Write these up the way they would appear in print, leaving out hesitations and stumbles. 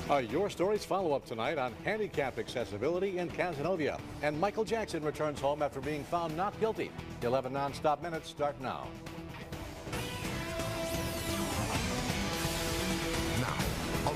Your Story's follow-up tonight on handicap accessibility in Cazenovia. And Michael Jackson returns home after being found not guilty. 11 non-stop minutes start now. Now,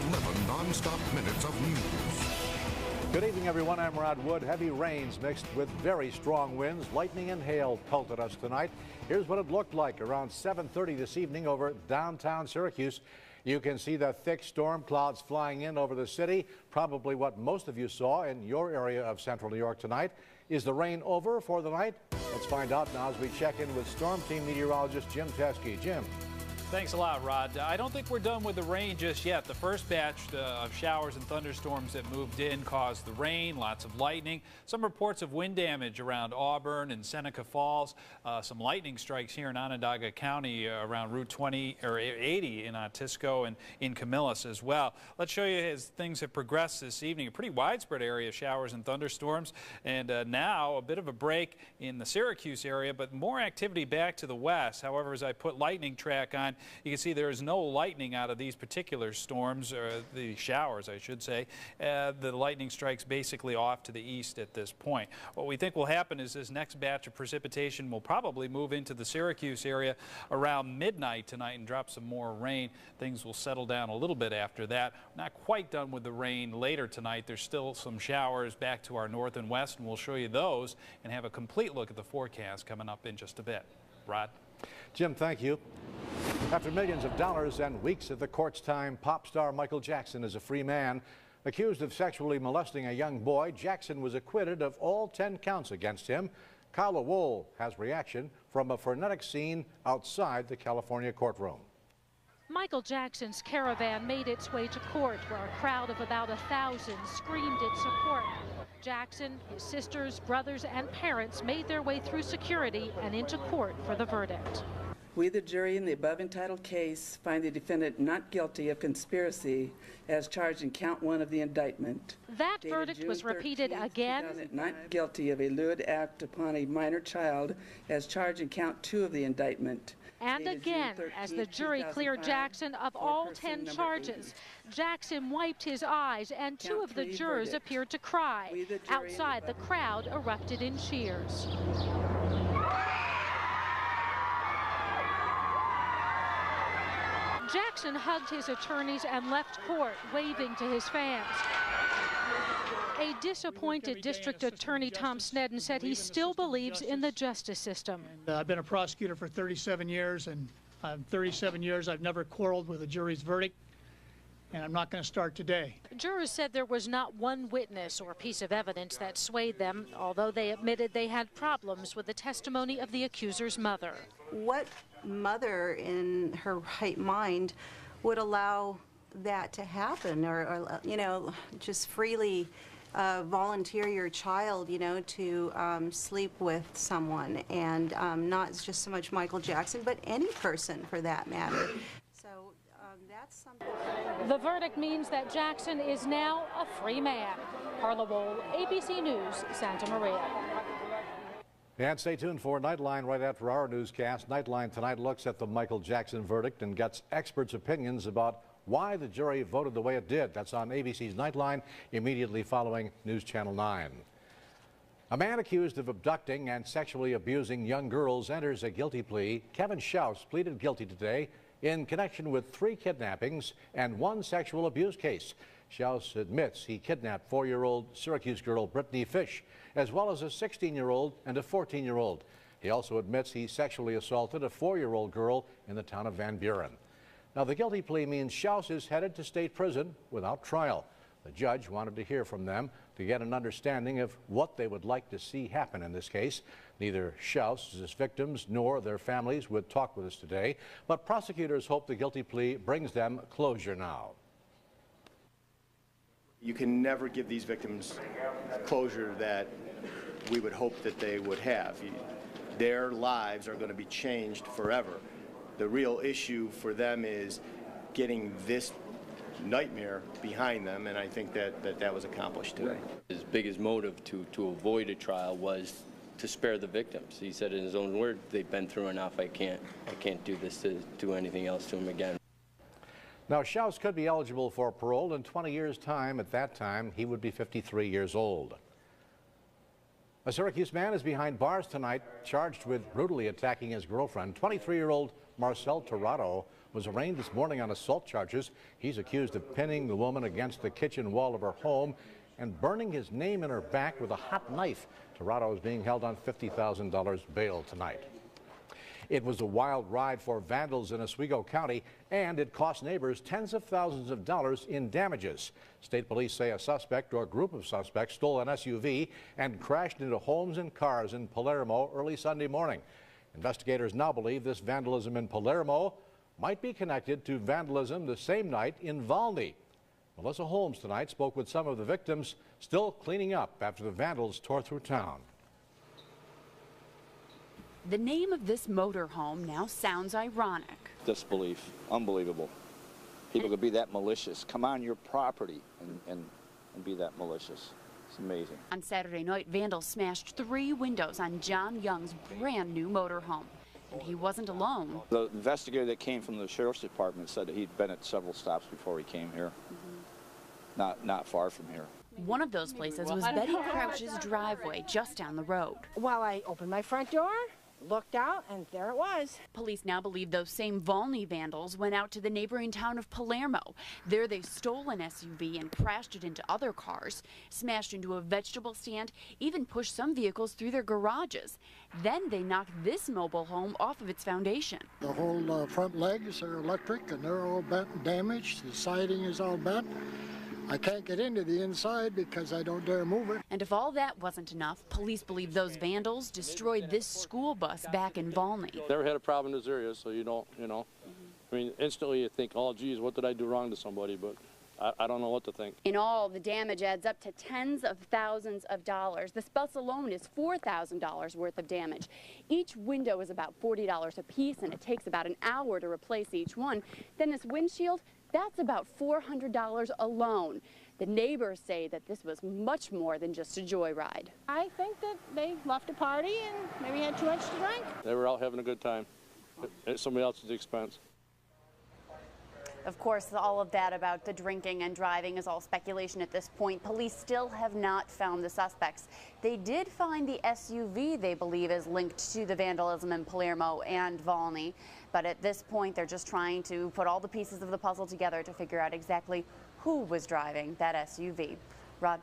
11 non-stop minutes of news. Good evening, everyone. I'm Rod Wood. Heavy rains mixed with very strong winds, lightning and hail pelted us tonight. Here's what it looked like around 7:30 this evening over downtown Syracuse. You can see the thick storm clouds flying in over the city. Probably what most of you saw in your area of central New York tonight. Is the rain over for the night? Let's find out now as we check in with Storm Team meteorologist Jim Teskey. Jim. Thanks a lot, Rod. I don't think we're done with the rain just yet. The first batch of showers and thunderstorms that moved in caused the rain, lots of lightning, some reports of wind damage around Auburn and Seneca Falls, some lightning strikes here in Onondaga County around Route 20 or 80 in Otisco and in Camillus as well. Let's show you as things have progressed this evening. A pretty widespread area of showers and thunderstorms, and now a bit of a break in the Syracuse area, but more activity back to the west. However, as I put lightning track on, you can see there is no lightning out of these particular storms, or the showers, I should say. The lightning strikes basically off to the east at this point. What we think will happen is this next batch of precipitation will probably move into the Syracuse area around midnight tonight and drop some more rain. Things will settle down a little bit after that. Not quite done with the rain later tonight. There's still some showers back to our north and west, and we'll show you those and have a complete look at the forecast coming up in just a bit. Rod? Jim, thank you. After millions of dollars and weeks of the court's time, pop star Michael Jackson is a free man. Accused of sexually molesting a young boy, Jackson was acquitted of all 10 counts against him. Carla Wohl has reaction from a frenetic scene outside the California courtroom. Michael Jackson's caravan made its way to court, where a crowd of about 1,000 screamed its support. Jackson, his sisters, brothers, and parents made their way through security and into court for the verdict. We, the jury, in the above entitled case, find the defendant not guilty of conspiracy as charged in count 1 of the indictment. That verdict was repeated again. Not guilty of a lewd act upon a minor child as charged in count 2 of the indictment. And again, as the jury cleared Jackson of all 10 charges, Jackson wiped his eyes and 2 of the jurors appeared to cry. Outside, the crowd erupted in cheers. Jackson hugged his attorneys and left court, waving to his fans. A disappointed District Attorney Tom Sneddon said he still believes in the justice system. I've been a prosecutor for 37 years, and in 37 years I've never quarreled with a jury's verdict, and I'm not going to start today. Jurors said there was not one witness or piece of evidence that swayed them, although they admitted they had problems with the testimony of the accuser's mother. What mother in her right mind would allow that to happen, or you know, just freely volunteer your child, you know, to sleep with someone, and not just so much Michael Jackson, but any person for that matter. So that's something. The verdict means that Jackson is now a free man. Carla Wohl, ABC News, Santa Maria. And stay tuned for Nightline right after our newscast. Nightline tonight looks at the Michael Jackson verdict and gets experts' opinions about why the jury voted the way it did. That's on ABC's Nightline immediately following News Channel 9. A man accused of abducting and sexually abusing young girls enters a guilty plea. Kevin Schaus pleaded guilty today in connection with 3 kidnappings and 1 sexual abuse case. Schaus admits he kidnapped 4-year-old Syracuse girl Brittany Fish, as well as a 16-year-old and a 14-year-old. He also admits he sexually assaulted a 4-year-old girl in the town of Van Buren. Now, the guilty plea means Schaus is headed to state prison without trial. The judge wanted to hear from them to get an understanding of what they would like to see happen in this case. Neither Schaus, his victims, nor their families would talk with us today, but prosecutors hope the guilty plea brings them closure now. You can never give these victims closure that we would hope that they would have. Their lives are going to be changed forever. The real issue for them is getting this nightmare behind them, and I think that was accomplished today. His biggest motive to avoid a trial was to spare the victims. He said in his own words, they've been through enough. I can't do this to do anything else to them again. Now, Schaus could be eligible for parole in 20 years' time. At that time, he would be 53 years old. A Syracuse man is behind bars tonight, charged with brutally attacking his girlfriend. 23-year-old Marcel Torrado was arraigned this morning on assault charges. He's accused of pinning the woman against the kitchen wall of her home and burning his name in her back with a hot knife. Torrado is being held on $50,000 bail tonight. It was a wild ride for vandals in Oswego County, and it cost neighbors tens of thousands of dollars in damages. State police say a suspect or group of suspects stole an SUV and crashed into homes and cars in Palermo early Sunday morning. Investigators now believe this vandalism in Palermo might be connected to vandalism the same night in Valney. Melissa Holmes tonight spoke with some of the victims still cleaning up after the vandals tore through town. The name of this motorhome now sounds ironic. Disbelief. Unbelievable. People could be that malicious. Come on your property and be that malicious. It's amazing. On Saturday night, vandals smashed 3 windows on John Young's brand new motorhome. And he wasn't alone. The investigator that came from the sheriff's department said that he'd been at several stops before he came here. Not far from here. One of those places was Betty Crouch's driveway just down the road. Well, I opened my front door, looked out, and there it was. Police now believe those same Valney vandals went out to the neighboring town of Palermo. There they stole an SUV and crashed it into other cars, smashed into a vegetable stand, even pushed some vehicles through their garages. Then they knocked this mobile home off of its foundation. The whole front legs are electric and they're all bent and damaged. The siding is all bent. I can't get into the inside because I don't dare move it. And if all that wasn't enough, police believe those vandals destroyed this school bus back in Valney. Never had a problem in this area, so you don't, I mean, instantly you think, oh, geez, what did I do wrong to somebody? But I don't know what to think. In all, the damage adds up to tens of thousands of dollars. This bus alone is $4,000 worth of damage. Each window is about $40 a piece, and it takes about an hour to replace each one. Then this windshield, that's about $400 alone. The neighbors say that this was much more than just a joyride. I think that they left a party and maybe had too much to drink. They were out having a good time at somebody else's expense. Of course, all of that about the drinking and driving is all speculation at this point. Police still have not found the suspects. They did find the SUV they believe is linked to the vandalism in Palermo and Valney. But at this point, they're just trying to put all the pieces of the puzzle together to figure out exactly who was driving that SUV. Rod?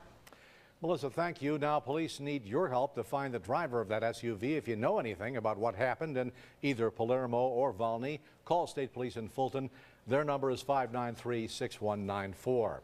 Melissa, thank you. Now, police need your help to find the driver of that SUV. If you know anything about what happened in either Palermo or Valney, call State Police in Fulton. Their number is 593-6194.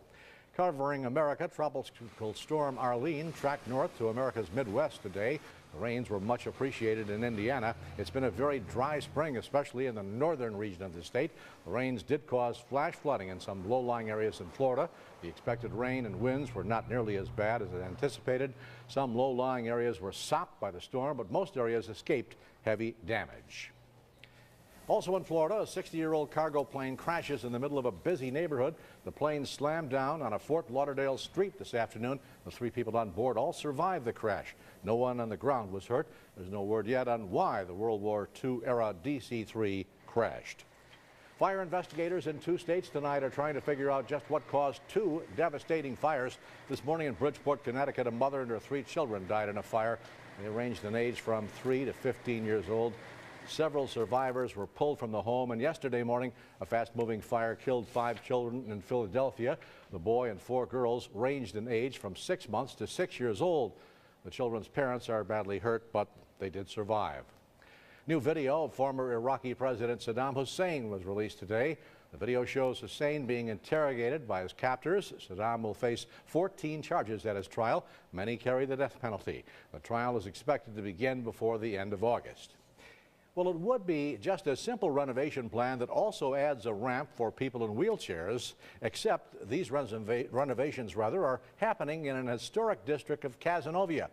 Covering America, tropical storm Arlene tracked north to America's Midwest today. The rains were much appreciated in Indiana. It's been a very dry spring, especially in the northern region of the state. The rains did cause flash flooding in some low-lying areas in Florida. The expected rain and winds were not nearly as bad as anticipated. Some low-lying areas were sopped by the storm, but most areas escaped heavy damage. Also in Florida, a 60-year-old cargo plane crashes in the middle of a busy neighborhood. The plane slammed down on a Fort Lauderdale street this afternoon. The 3 people on board all survived the crash. No one on the ground was hurt. There's no word yet on why the World War II-era DC-3 crashed. Fire investigators in 2 states tonight are trying to figure out just what caused 2 devastating fires. This morning in Bridgeport, Connecticut, a mother and her 3 children died in a fire. They ranged in age from 3 to 15 years old. Several survivors were pulled from the home, and yesterday morning, a fast-moving fire killed 5 children in Philadelphia. The boy and 4 girls ranged in age from 6 months to 6 years old. The children's parents are badly hurt, but they did survive. New video of former Iraqi President Saddam Hussein was released today. The video shows Hussein being interrogated by his captors. Saddam will face 14 charges at his trial. Many carry the death penalty. The trial is expected to begin before the end of August. Well, it would be just a simple renovation plan that also adds a ramp for people in wheelchairs, except these renovations are happening in an historic district of Cazenovia.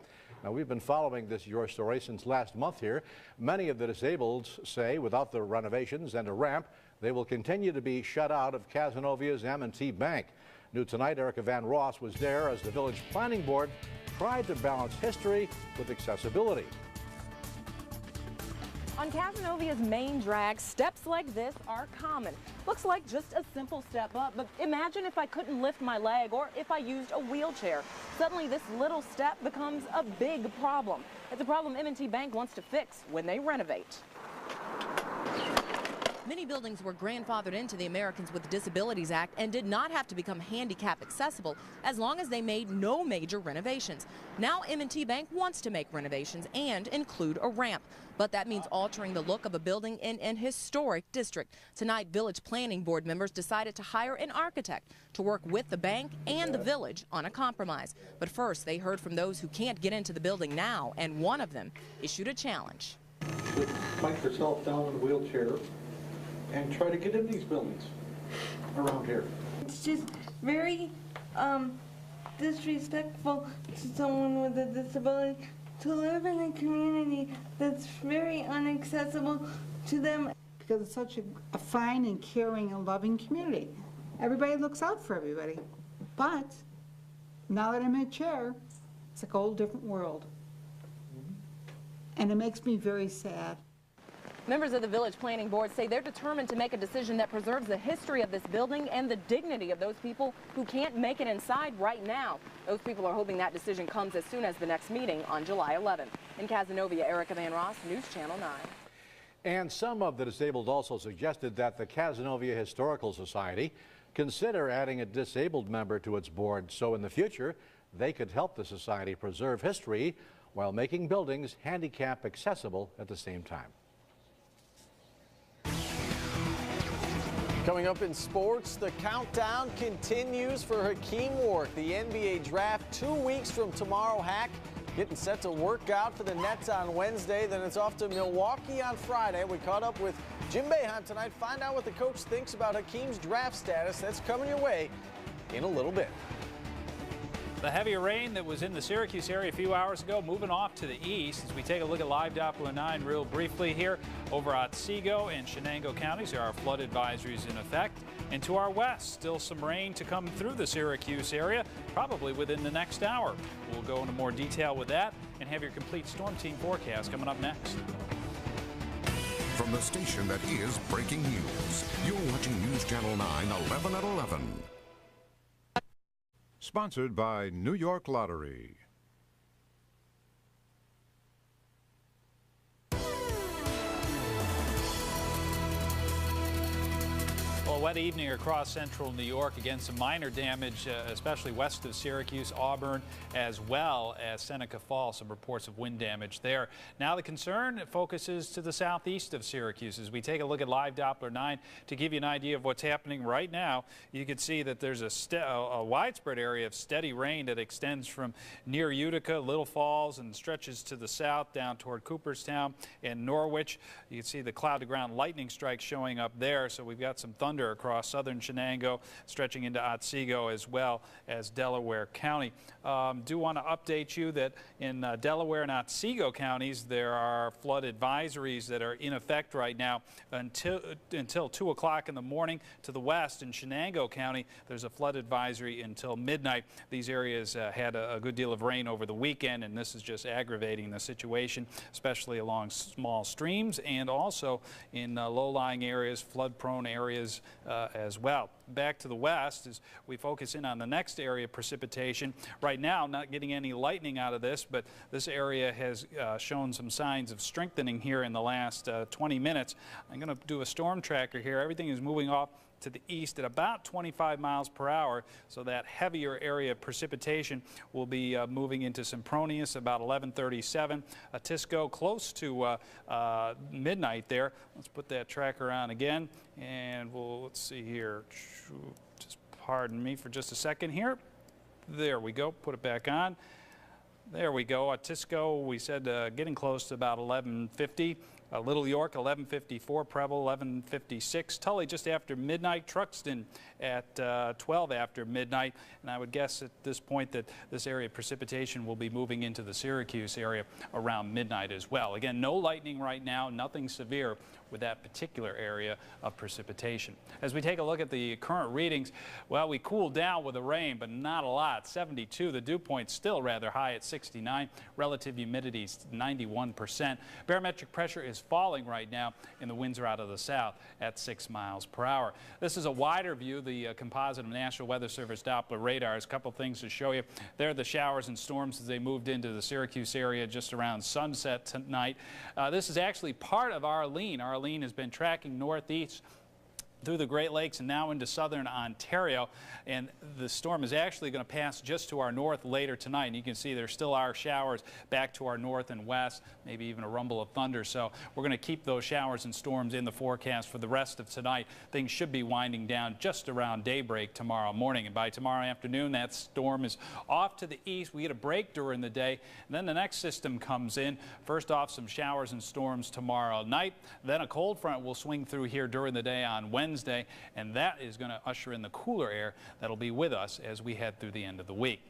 Now, we've been following this Your Story since last month here. Many of the disabled say without the renovations and a ramp, they will continue to be shut out of Cazenovia's M&T Bank. New tonight, Erica Van Ross was there as the Village Planning Board tried to balance history with accessibility. On Casanovia's main drag, steps like this are common. Looks like just a simple step up, but imagine if I couldn't lift my leg or if I used a wheelchair. Suddenly this little step becomes a big problem. It's a problem M&T Bank wants to fix when they renovate. Many buildings were grandfathered into the Americans with Disabilities Act and did not have to become handicap accessible as long as they made no major renovations. Now M&T Bank wants to make renovations and include a ramp. But that means altering the look of a building in an historic district. Tonight, Village Planning Board members decided to hire an architect to work with the bank and the village on a compromise. But first, they heard from those who can't get into the building now, and one of them issued a challenge. Mike yourself down in a wheelchair and try to get in these buildings around here. It's just very disrespectful to someone with a disability to live in a community that's very inaccessible to them. Because it's such a fine and caring and loving community. Everybody looks out for everybody. But now that I'm in a chair, it's like a whole different world. And it makes me very sad. Members of the Village Planning Board say they're determined to make a decision that preserves the history of this building and the dignity of those people who can't make it inside right now. Those people are hoping that decision comes as soon as the next meeting on July 11th. In Cazenovia, Erica Van Ross, News Channel 9. And some of the disabled also suggested that the Cazenovia Historical Society consider adding a disabled member to its board so in the future they could help the society preserve history while making buildings handicap accessible at the same time. Coming up in sports, the countdown continues for Hakeem Wark. The NBA draft 2 weeks from tomorrow. Hack getting set to work out for the Nets on Wednesday. Then it's off to Milwaukee on Friday. We caught up with Jim Boeheim tonight. Find out what the coach thinks about Hakeem's draft status. That's coming your way in a little bit. The heavier rain that was in the Syracuse area a few hours ago moving off to the east as we take a look at live Doppler 9 real briefly here over Otsego and Shenango counties. There are flood advisories in effect. And to our west, still some rain to come through the Syracuse area, probably within the next hour. We'll go into more detail with that and have your complete storm team forecast coming up next. From the station that is breaking news, you're watching News Channel 9, 11 at 11. Sponsored by New York Lottery. Well, a wet evening across central New York. Again, some minor damage, especially west of Syracuse, Auburn, as well as Seneca Falls. Some reports of wind damage there. Now the concern focuses to the southeast of Syracuse. As we take a look at live Doppler 9 to give you an idea of what's happening right now, you can see that there's a widespread area of steady rain that extends from near Utica, Little Falls, and stretches to the south down toward Cooperstown and Norwich. You can see the cloud-to-ground lightning strikes showing up there, so we've got some thunder across southern Shenango, stretching into Otsego as well as Delaware County. Do want to update you that in Delaware and Otsego counties, there are flood advisories that are in effect right now until 2 o'clock in the morning. To the west in Shenango County, there's a flood advisory until midnight. These areas had a good deal of rain over the weekend, and this is just aggravating the situation, especially along small streams and also in low-lying areas, flood-prone areas as well. Back to the west as we focus in on the next area of precipitation. Right now, not getting any lightning out of this, but this area has shown some signs of strengthening here in the last 20 minutes. I'm going to do a storm tracker here. Everything is moving off to the east at about 25 miles per hour, so that heavier area of precipitation will be moving into Sempronius about 11:37. Atisco close to midnight there. Let's put that tracker on again, and let's see here. Just pardon me for just a second here. There we go. Put it back on. There we go. Atisco, we said getting close to about 11:50. Little York, 11:54. Preble, 11:56. Tully just after midnight. Truxton at 12 after midnight. And I would guess at this point that this area of precipitation will be moving into the Syracuse area around midnight as well. Again, no lightning right now, nothing severe with that particular area of precipitation. As we take a look at the current readings, well, we cooled down with the rain, but not a lot. 72. The dew point still rather high at 69. Relative humidity is 91%. Barometric pressure is falling right now, and the winds are out of the south at 6 miles per hour. This is a wider view, the composite of National Weather Service Doppler radars. A couple things to show you. There are the showers and storms as they moved into the Syracuse area just around sunset tonight. This is actually part of Arlene. Arlene has been tracking northeast through the Great Lakes and now into southern Ontario, and the storm is actually going to pass just to our north later tonight. And you can see there still are showers back to our north and west, maybe even a rumble of thunder. So we're going to keep those showers and storms in the forecast for the rest of tonight. Things should be winding down just around daybreak tomorrow morning, and by tomorrow afternoon that storm is off to the east. We get a break during the day, and then the next system comes in. First off, some showers and storms tomorrow night, then a cold front will swing through here during the day on Wednesday, and that is going to usher in the cooler air that'll be with us as we head through the end of the week.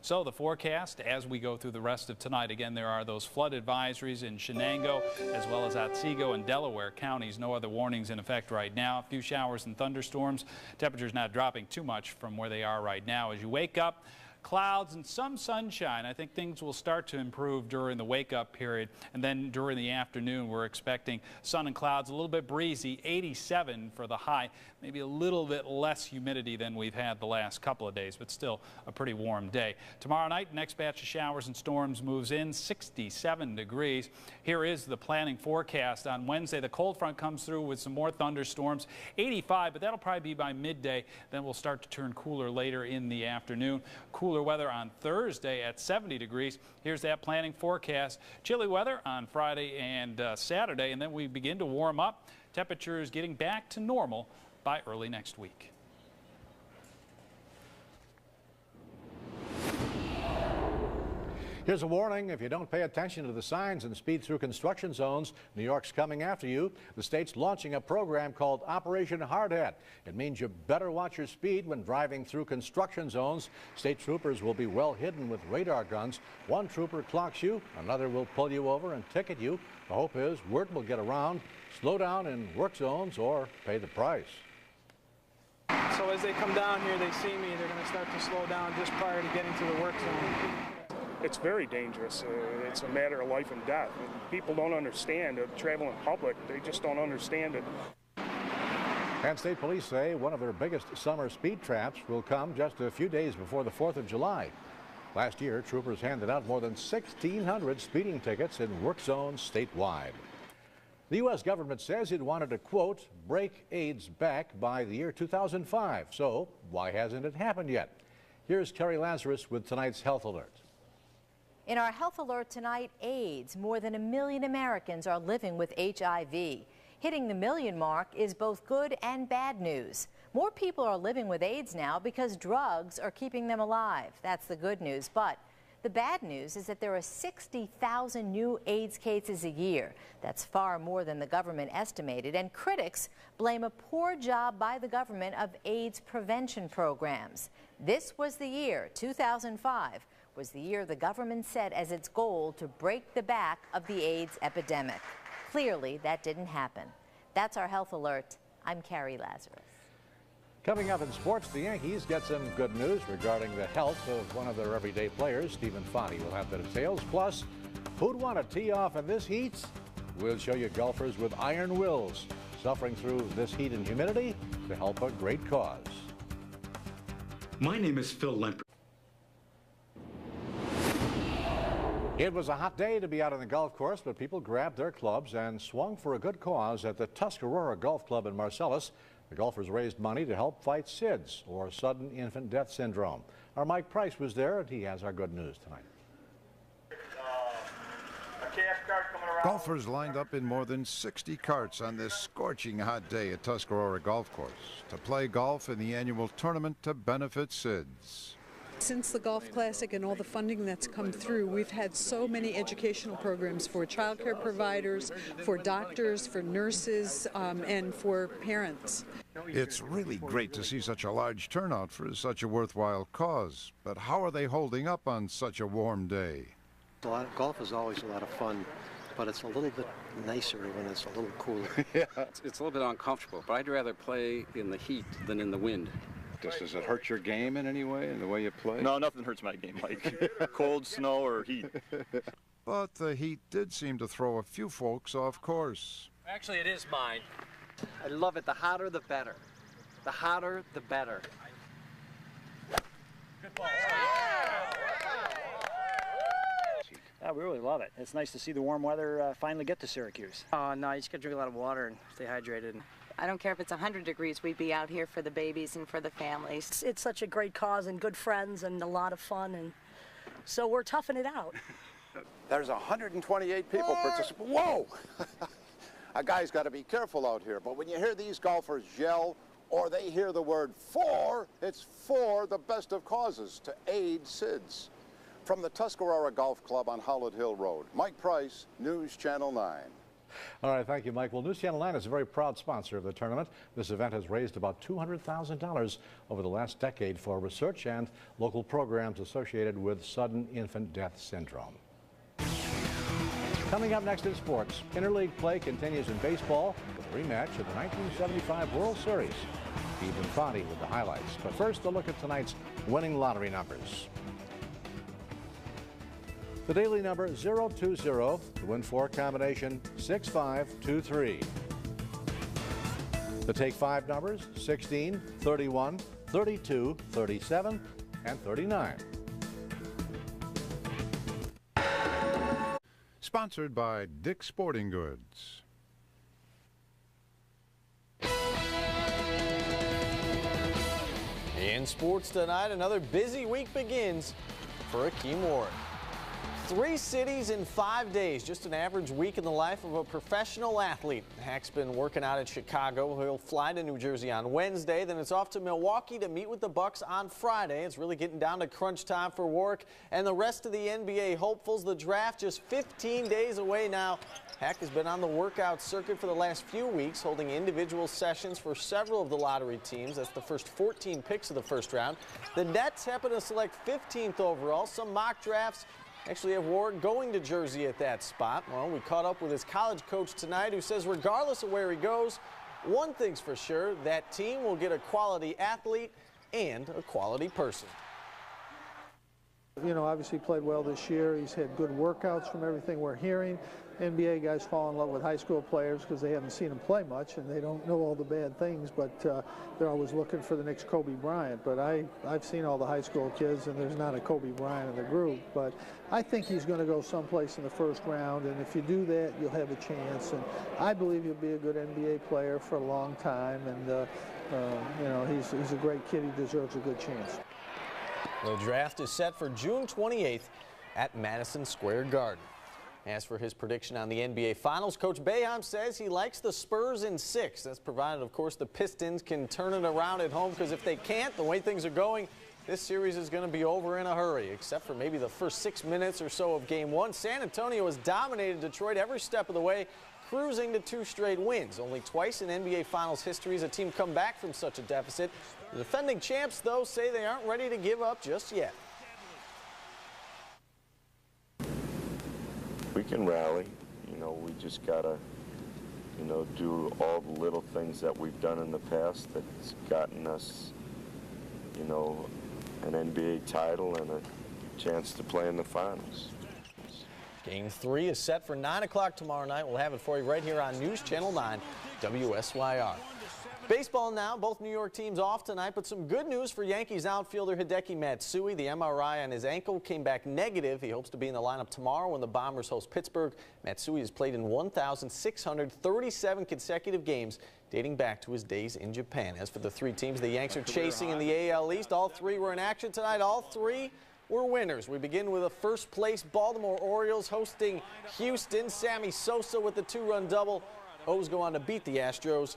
So the forecast as we go through the rest of tonight, again, there are those flood advisories in Shenango as well as Otsego and Delaware counties. No other warnings in effect right now. A few showers and thunderstorms. Temperatures not dropping too much from where they are right now. As you wake up, clouds and some sunshine. I think things will start to improve during the wake-up period, and then during the afternoon we're expecting sun and clouds, a little bit breezy, 87 for the high, maybe a little bit less humidity than we've had the last couple of days, but still a pretty warm day. Tomorrow night, next batch of showers and storms moves in, 67 degrees. Here is the planning forecast. On Wednesday, the cold front comes through with some more thunderstorms, 85, but that'll probably be by midday. Then we'll start to turn cooler later in the afternoon. Cooler weather on Thursday at 70 degrees. Here's that planning forecast. Chilly weather on Friday and Saturday, and then we begin to warm up. Temperatures getting back to normal by early next week. Here's a warning: if you don't pay attention to the signs and speed through construction zones, New York's coming after you. The state's launching a program called Operation Hardhead. It means you better watch your speed when driving through construction zones. State troopers will be well hidden with radar guns. One trooper clocks you, another will pull you over and ticket you. The hope is word will get around. Slow down in work zones or pay the price. So as they come down here, they see me, they're going to start to slow down just prior to getting to the work zone. It's very dangerous. It's a matter of life and death. And people don't understand travel in public. They just don't understand it. And state police say one of their biggest summer speed traps will come just a few days before the 4th of July. Last year, troopers handed out more than 1,600 speeding tickets in work zones statewide. The U.S. government says it wanted to, quote, break AIDS back by the year 2005. So why hasn't it happened yet? Here's Carrie Lazarus with tonight's Health Alert. In our Health Alert tonight, AIDS. More than 1 million Americans are living with HIV. Hitting the million mark is both good and bad news. More people are living with AIDS now because drugs are keeping them alive. That's the good news. But the bad news is that there are 60,000 new AIDS cases a year. That's far more than the government estimated, and critics blame a poor job by the government of AIDS prevention programs. This was the year, 2005, was the year the government set as its goal to break the back of the AIDS epidemic. Clearly, that didn't happen. That's our Health Alert. I'm Carrie Lazarus. Coming up in sports, the Yankees get some good news regarding the health of one of their everyday players. Stephen Fante will have the details. Plus, who'd want to tee off in this heat? We'll show you golfers with iron wills suffering through this heat and humidity to help a great cause. My name is Phil Lemper. It was a hot day to be out on the golf course, but people grabbed their clubs and swung for a good cause at the Tuscarora Golf Club in Marcellus. The golfers raised money to help fight SIDS, or sudden infant death syndrome. Our Mike Price was there, and he has our good news tonight. Golfers lined up in more than 60 carts on this scorching hot day at Tuscarora Golf Course to play golf in the annual tournament to benefit SIDS. Since the Golf Classic and all the funding that's come through, we've had so many educational programs for child care providers, for doctors, for nurses, and for parents. It's really great to see such a large turnout for such a worthwhile cause. But how are they holding up on such a warm day? Golf is always a lot of fun but it's a little bit nicer when it's a little cooler. Yeah, it's a little bit uncomfortable, but I'd rather play in the heat than in the wind. Does it hurt your game in any way, in the way you play? No, nothing hurts my game, like cold, snow, or heat. But the heat did seem to throw a few folks off course. Actually, it is mine. I love it. The hotter, the better. The hotter, the better. Good ball. Yeah, we really love it. It's nice to see the warm weather finally get to Syracuse. Oh, no, you just got to drink a lot of water and stay hydrated. I don't care if it's 100 degrees, we'd be out here for the babies and for the families. It's such a great cause and good friends and a lot of fun, and so we're toughing it out. There's 128 people participating. Whoa! A guy's got to be careful out here, but when you hear these golfers yell or they hear the word for, it's for the best of causes to aid SIDS. From the Tuscarora Golf Club on Howlett Hill Road, Mike Price, News Channel 9. All right, thank you, Mike. Well, News Channel 9 is a very proud sponsor of the tournament. This event has raised about $200,000 over the last decade for research and local programs associated with sudden infant death syndrome. Coming up next in sports, interleague play continues in baseball with a rematch of the 1975 World Series. Steve Infanti with the highlights. But first, a look at tonight's winning lottery numbers. The daily number 020, the win 4 combination 6523. The take 5 numbers 16, 31, 32, 37, and 39. Sponsored by Dick's Sporting Goods. In sports tonight, another busy week begins for Hakeem Ward. 3 cities in 5 days, just an average week in the life of a professional athlete. Hack's been working out in Chicago. He'll fly to New Jersey on Wednesday. Then it's off to Milwaukee to meet with the Bucks on Friday. It's really getting down to crunch time for Warwick and the rest of the NBA hopefuls. The draft just 15 days away now. Hack has been on the workout circuit for the last few weeks, holding individual sessions for several of the lottery teams. That's the first 14 picks of the first round. The Nets happen to select 15th overall. Some mock drafts actually have Ward going to Jersey at that spot. Well, we caught up with his college coach tonight, who says regardless of where he goes, one thing's for sure, that team will get a quality athlete and a quality person. You know, obviously played well this year. He's had good workouts from everything we're hearing. NBA guys fall in love with high school players because they haven't seen them play much and they don't know all the bad things, but they're always looking for the next Kobe Bryant. But I've seen all the high school kids, and there's not a Kobe Bryant in the group. But I think he's going to go someplace in the first round, and if you do that, you'll have a chance. And I believe he'll be a good NBA player for a long time, and you know, he's a great kid. He deserves a good chance. The draft is set for June 28th at Madison Square Garden. As for his prediction on the NBA Finals, Coach Boeheim says he likes the Spurs in 6. That's provided, of course, the Pistons can turn it around at home, because if they can't, the way things are going, this series is going to be over in a hurry, except for maybe the first 6 minutes or so of Game 1. San Antonio has dominated Detroit every step of the way, cruising to 2 straight wins. Only twice in NBA Finals history has a team come back from such a deficit. The defending champs, though, say they aren't ready to give up just yet. We can rally. You know, we just gotta, you know, do all the little things that we've done in the past that's gotten us, you know, an NBA title and a chance to play in the finals. Game 3 is set for 9 o'clock tomorrow night. We'll have it for you right here on News Channel 9, WSYR. Baseball now, both New York teams off tonight, but some good news for Yankees outfielder Hideki Matsui. The MRI on his ankle came back negative. He hopes to be in the lineup tomorrow when the Bombers host Pittsburgh. Matsui has played in 1,637 consecutive games dating back to his days in Japan. As for the 3 teams the Yanks are chasing in the AL East, all 3 were in action tonight. All 3 were winners. We begin with a first-place Baltimore Orioles hosting Houston. Sammy Sosa with the 2-run double. O's go on to beat the Astros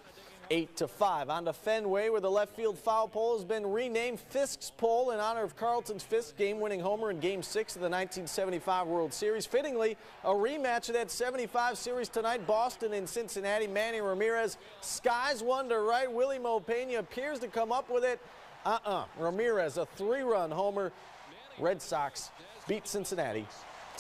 8-5. On to Fenway, where the left field foul pole has been renamed Fisk's Pole in honor of Carlton Fisk's game-winning homer in Game 6 of the 1975 World Series. Fittingly, a rematch of that 75 series tonight. Boston and Cincinnati. Manny Ramirez skies one to right. Willie Mo Pena appears to come up with it. Ramirez, a 3-run homer. Red Sox beat Cincinnati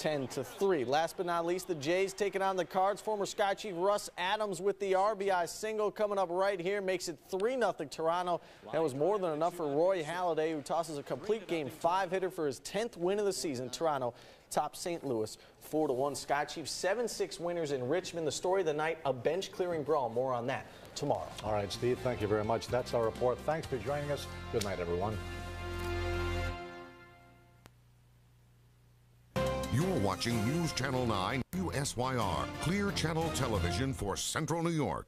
10-3. Last but not least, the Jays taking on the Cards. Former Sky Chief Russ Adams with the RBI single coming up right here makes it 3-0 Toronto. That was more than enough for Roy Halladay, who tosses a complete game 5-hitter for his 10th win of the season. Toronto tops St. Louis 4-1. Sky Chiefs 7-6 winners in Richmond. The story of the night, a bench-clearing brawl. More on that tomorrow. All right, Steve, thank you very much. That's our report. Thanks for joining us. Good night, everyone. You're watching News Channel 9 WSYR, Clear Channel Television for Central New York.